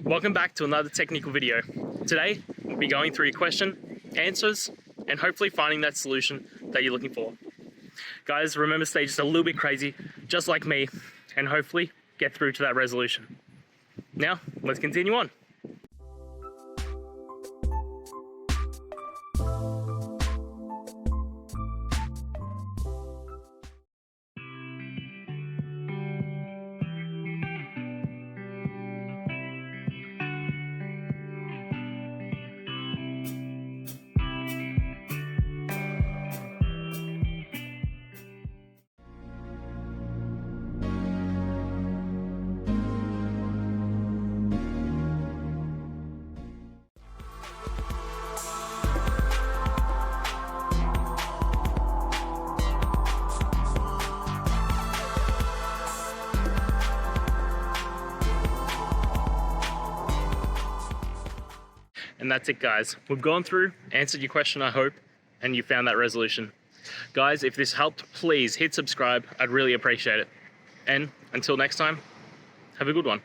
Welcome back to another technical video. Today, we'll be going through your question, answers, and hopefully finding that solution that you're looking for. Guys, remember, stay just a little bit crazy, just like me, and hopefully get through to that resolution. Now, let's continue on. And that's it, guys. We've gone through, answered your question, I hope, and you found that resolution. Guys, if this helped, please hit subscribe. I'd really appreciate it. And until next time, have a good one.